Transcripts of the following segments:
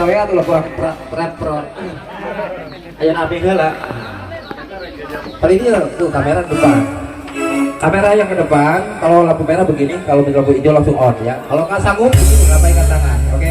sampean tuh lagu rap pro. Ayo abi heula. Kali ini tuh kamera depan. Kamera yang ke depan, kalau lampu merah begini, kalau lampu hijau langsung on ya. Kalau nggak sanggup, begini lambaikan tangan, oke?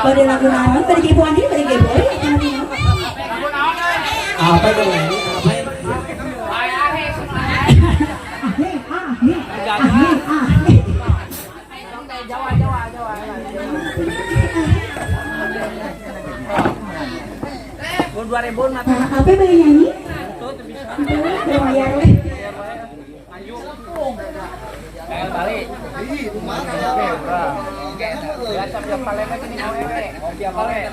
Pada lagu naon, pada kipu andi, pada kipu apa itu ini? Apa boleh nyanyi? Bayar weh. Balik. Biasa dia paling lagi ni awewe. Dia paling.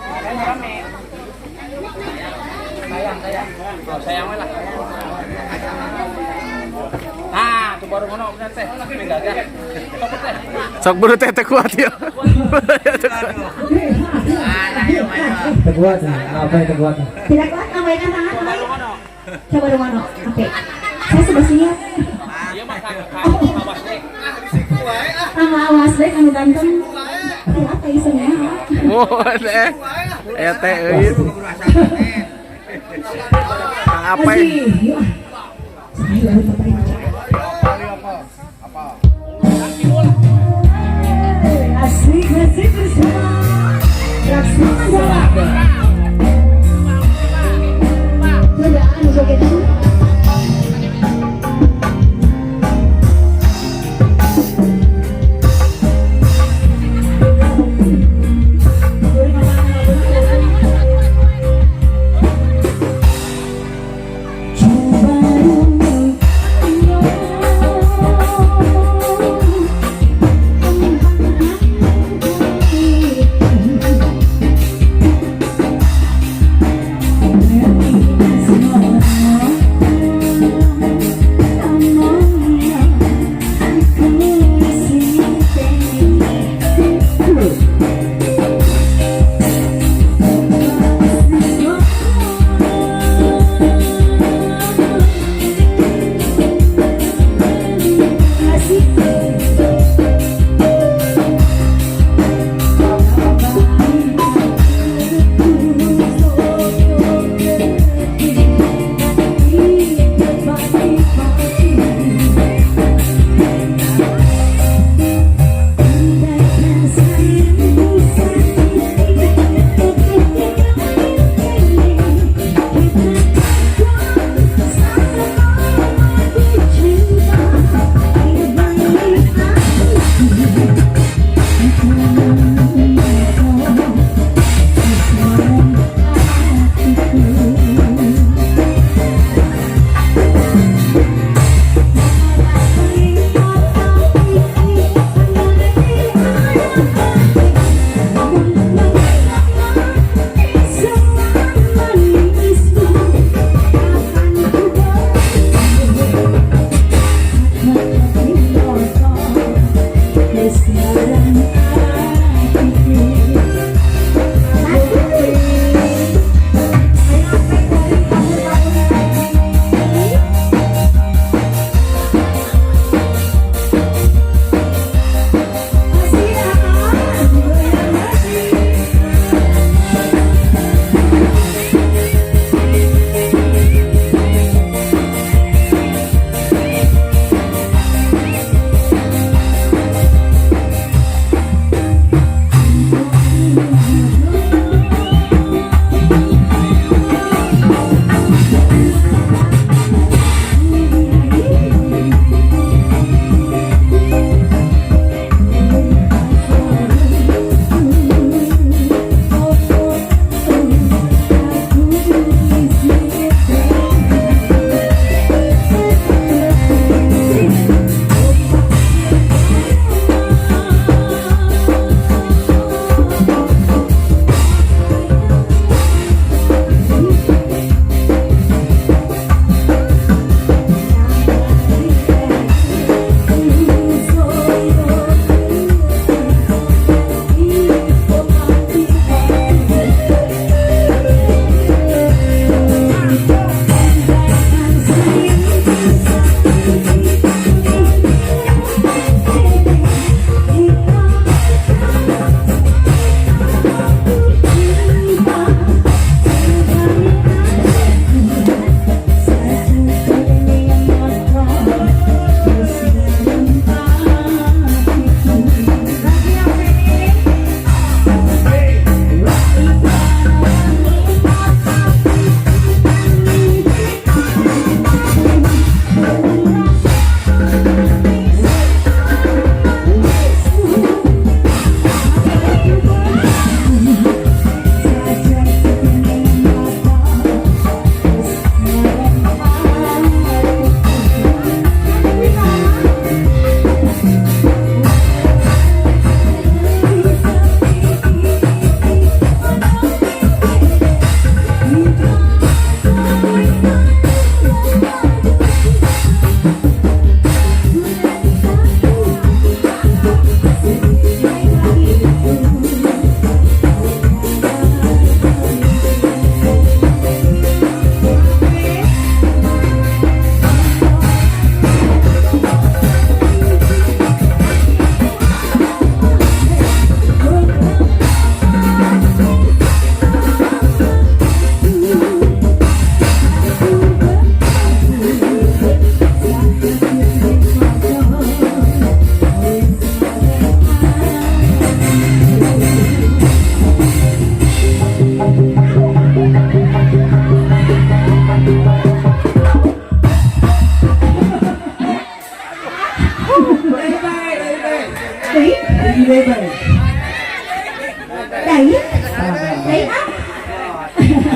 Kan rame. Sayang. Oh, sayang lah. Nah, tu baru ngono bener teh. Enggak ya. Sok teh. Sok buru teh kuat ya. Teguat, apa yang teguat? Tidak kuat, lambaikan tangan, Mai. Coba dong, Mano. Oke. Saya sudah siap. Iya mah awas deh. Awas deh, kamu ganteng. Apa isinya? Mohon teh euy. Kang apa Masih. Yuk. Saya baru terpercaya. Asik, asik bersama. Laksana jalan. Godaan joget.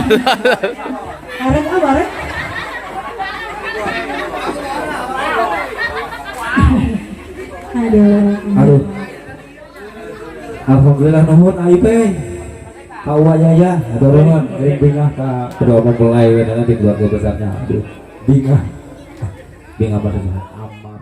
Bareng bareng. Aduh. Alhamdulillah nuhun AIP. Kawaya ya, dorongan dari bingah ka kedua mempelai dan nanti keluarga besarnya. Aduh, bingah. Bingah pada Amar.